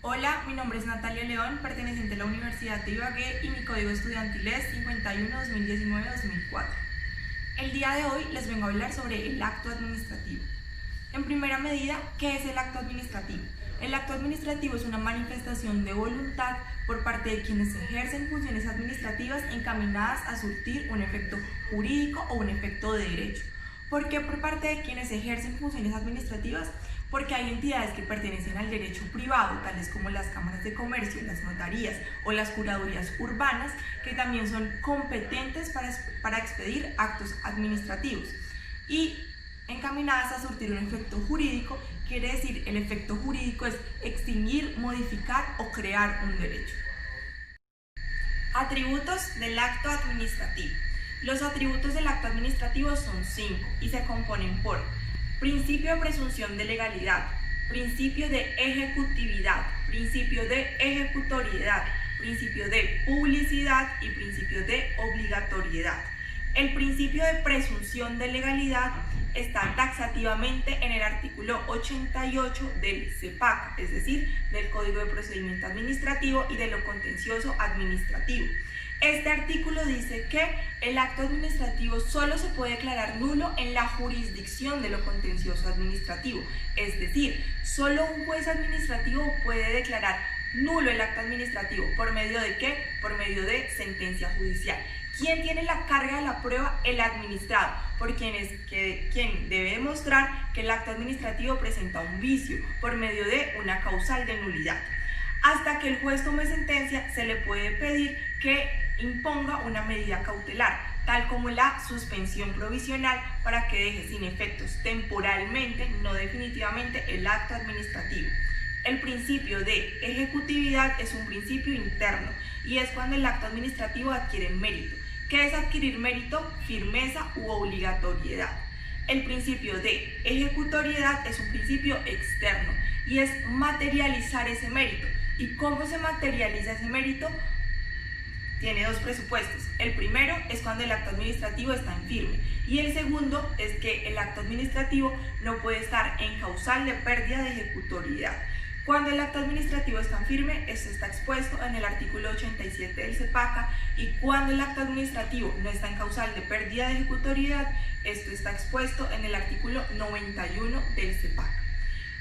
Hola, mi nombre es Natalia León, perteneciente a la Universidad de Ibagué y mi código estudiantil es 51-2019-2004. El día de hoy les vengo a hablar sobre el acto administrativo. En primera medida, ¿qué es el acto administrativo? El acto administrativo es una manifestación de voluntad por parte de quienes ejercen funciones administrativas encaminadas a surtir un efecto jurídico o un efecto de derecho. ¿Por qué por parte de quienes ejercen funciones administrativas? Porque hay entidades que pertenecen al derecho privado, tales como las cámaras de comercio, las notarías o las curadurías urbanas, que también son competentes para expedir actos administrativos y encaminadas a surtir un efecto jurídico. Quiere decir, el efecto jurídico es extinguir, modificar o crear un derecho. Atributos del acto administrativo. Los atributos del acto administrativo son 5 y se componen por principio de presunción de legalidad, principio de ejecutividad, principio de ejecutoriedad, principio de publicidad y principio de obligatoriedad. El principio de presunción de legalidad está taxativamente en el artículo 88 del CEPAC, es decir, del Código de Procedimiento Administrativo y de lo contencioso administrativo. Este artículo dice que el acto administrativo solo se puede declarar nulo en la jurisdicción de lo contencioso administrativo, es decir, solo un juez administrativo puede declarar nulo el acto administrativo. ¿Por medio de qué? Por medio de sentencia judicial. ¿Quién tiene la carga de la prueba? El administrado, por quien debe demostrar que el acto administrativo presenta un vicio por medio de una causal de nulidad. Hasta que el juez tome sentencia, se le puede pedir que imponga una medida cautelar, tal como la suspensión provisional, para que deje sin efectos temporalmente, no definitivamente, el acto administrativo. El principio de ejecutividad es un principio interno y es cuando el acto administrativo adquiere mérito. ¿Qué es adquirir mérito? Firmeza u obligatoriedad. El principio de ejecutoriedad es un principio externo y es materializar ese mérito. ¿Y cómo se materializa ese mérito? Tiene dos presupuestos. El primero es cuando el acto administrativo está en firme y el segundo es que el acto administrativo no puede estar en causal de pérdida de ejecutoriedad. Cuando el acto administrativo está en firme, esto está expuesto en el artículo 87 del CEPACA, y cuando el acto administrativo no está en causal de pérdida de ejecutoriedad, esto está expuesto en el artículo 91 del CEPACA.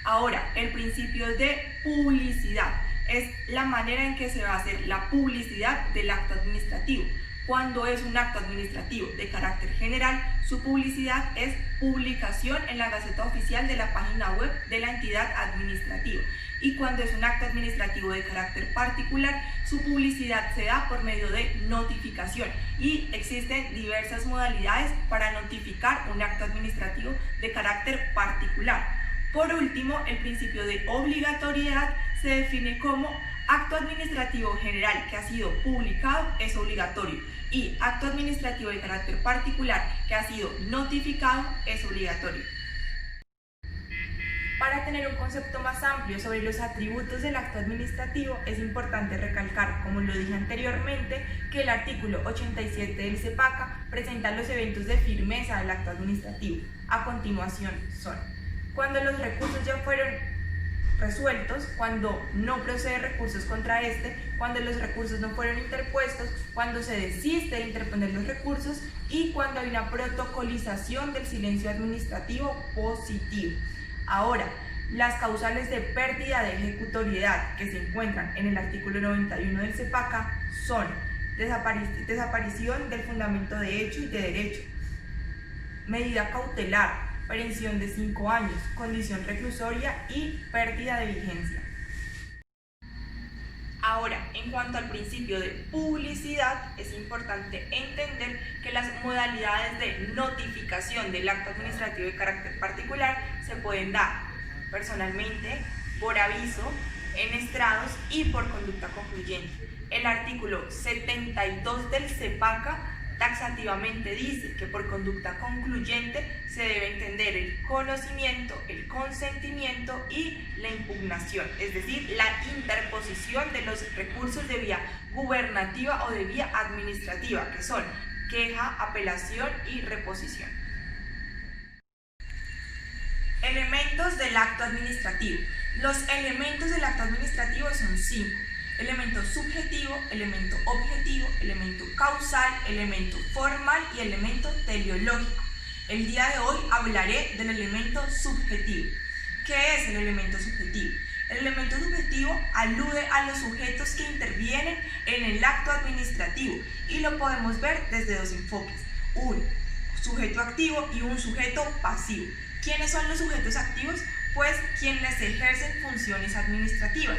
Ahora, el principio de publicidad es la manera en que se va a hacer la publicidad del acto administrativo. Cuando es un acto administrativo de carácter general, su publicidad es publicación en la Gaceta Oficial de la página web de la entidad administrativa. Y cuando es un acto administrativo de carácter particular, su publicidad se da por medio de notificación. Y existen diversas modalidades para notificar un acto administrativo de carácter particular. Por último, el principio de obligatoriedad se define como acto administrativo general que ha sido publicado es obligatorio y acto administrativo de carácter particular que ha sido notificado es obligatorio. Para tener un concepto más amplio sobre los atributos del acto administrativo, es importante recalcar, como lo dije anteriormente, que el artículo 87 del CEPACA presenta los eventos de firmeza del acto administrativo. A continuación son: cuando los recursos ya fueron resueltos, cuando no procede recursos contra este, cuando los recursos no fueron interpuestos, cuando se desiste de interponer los recursos y cuando hay una protocolización del silencio administrativo positivo. Ahora, las causales de pérdida de ejecutoriedad que se encuentran en el artículo 91 del CEPACA son desaparición del fundamento de hecho y de derecho, medida cautelar, prisión de 5 años, condición reclusoria y pérdida de vigencia. Ahora, en cuanto al principio de publicidad, es importante entender que las modalidades de notificación del acto administrativo de carácter particular se pueden dar personalmente, por aviso, en estrados y por conducta concluyente. El artículo 72 del CEPACA taxativamente dice que por conducta concluyente se debe entender el conocimiento, el consentimiento y la impugnación, es decir, la interposición de los recursos de vía gubernativa o de vía administrativa, que son queja, apelación y reposición. Elementos del acto administrativo. Los elementos del acto administrativo son 5. Elemento subjetivo, elemento objetivo, elemento causal, elemento formal y elemento teleológico. El día de hoy hablaré del elemento subjetivo. ¿Qué es el elemento subjetivo? El elemento subjetivo alude a los sujetos que intervienen en el acto administrativo y lo podemos ver desde dos enfoques, un sujeto activo y un sujeto pasivo. ¿Quiénes son los sujetos activos? Pues quienes ejercen funciones administrativas.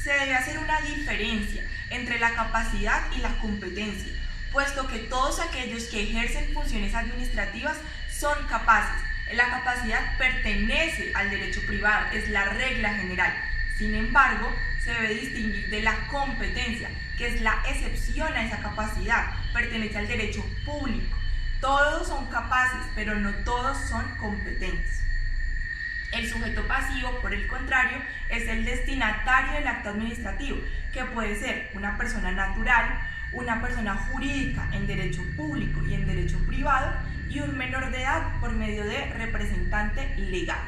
Se debe hacer una diferencia entre la capacidad y la competencia, puesto que todos aquellos que ejercen funciones administrativas son capaces. La capacidad pertenece al derecho privado, es la regla general. Sin embargo, se debe distinguir de la competencia, que es la excepción a esa capacidad, pertenece al derecho público. Todos son capaces, pero no todos son competentes. El sujeto pasivo, por el contrario, es el destinatario del acto administrativo, que puede ser una persona natural, una persona jurídica en derecho público y en derecho privado, y un menor de edad por medio de representante legal.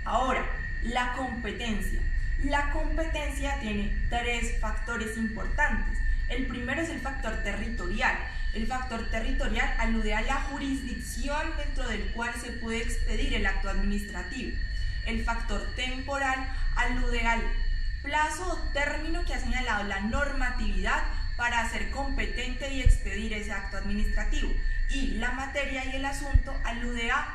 Ahora, la competencia. La competencia tiene 3 factores importantes. El primero es el factor territorial. El factor territorial alude a la jurisdicción dentro del cual se puede expedir el acto administrativo. El factor temporal alude al plazo o término que ha señalado la normatividad para ser competente y expedir ese acto administrativo. Y la materia y el asunto alude a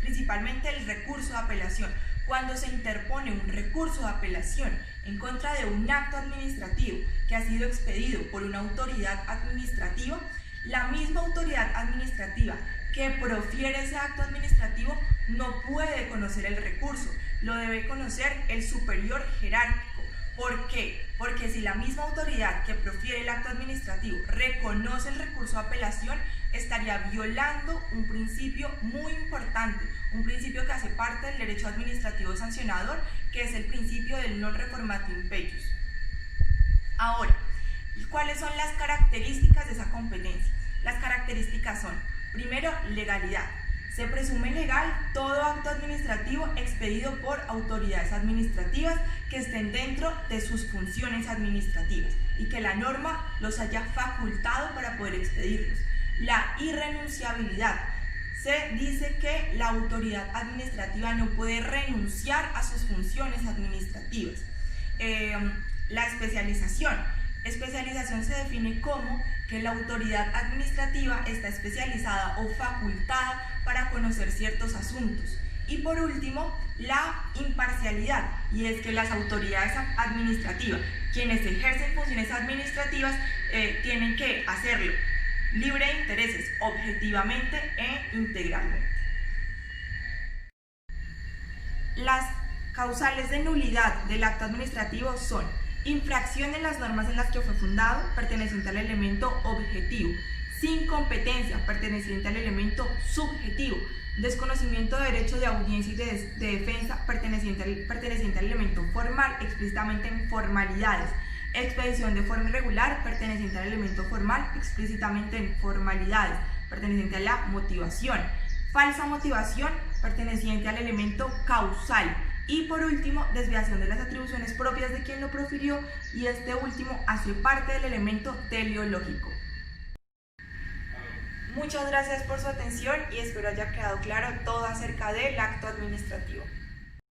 principalmente el recurso de apelación. Cuando se interpone un recurso de apelación en contra de un acto administrativo que ha sido expedido por una autoridad administrativa, la misma autoridad administrativa que profiere ese acto administrativo no puede conocer el recurso, lo debe conocer el superior jerárquico. ¿Por qué? Porque si la misma autoridad que profiere el acto administrativo reconoce el recurso de apelación, estaría violando un principio muy importante, un principio que hace parte del derecho administrativo sancionador, que es el principio del non reformatio imperius. Ahora, ¿cuáles son las características de esa competencia? Las características son, primero, legalidad. Se presume legal todo acto administrativo expedido por autoridades administrativas que estén dentro de sus funciones administrativas y que la norma los haya facultado para poder expedirlos. La irrenunciabilidad. Se dice que la autoridad administrativa no puede renunciar a sus funciones administrativas. La especialización. Especialización se define como que la autoridad administrativa está especializada o facultada para conocer ciertos asuntos. Y por último, la imparcialidad, y es que las autoridades administrativas, quienes ejercen funciones administrativas, tienen que hacerlo libre de intereses, objetivamente e integralmente. Las causales de nulidad del acto administrativo son infracción en las normas en las que fue fundado, perteneciente al elemento objetivo, sin competencia, perteneciente al elemento subjetivo, desconocimiento de derecho de audiencia y de defensa, perteneciente al elemento formal, explícitamente en formalidades, expedición de forma irregular, perteneciente al elemento formal, explícitamente en formalidades, perteneciente a la motivación, falsa motivación, perteneciente al elemento causal. Y por último, desviación de las atribuciones propias de quien lo profirió, y este último hace parte del elemento teleológico. Muchas gracias por su atención y espero haya quedado claro todo acerca del acto administrativo.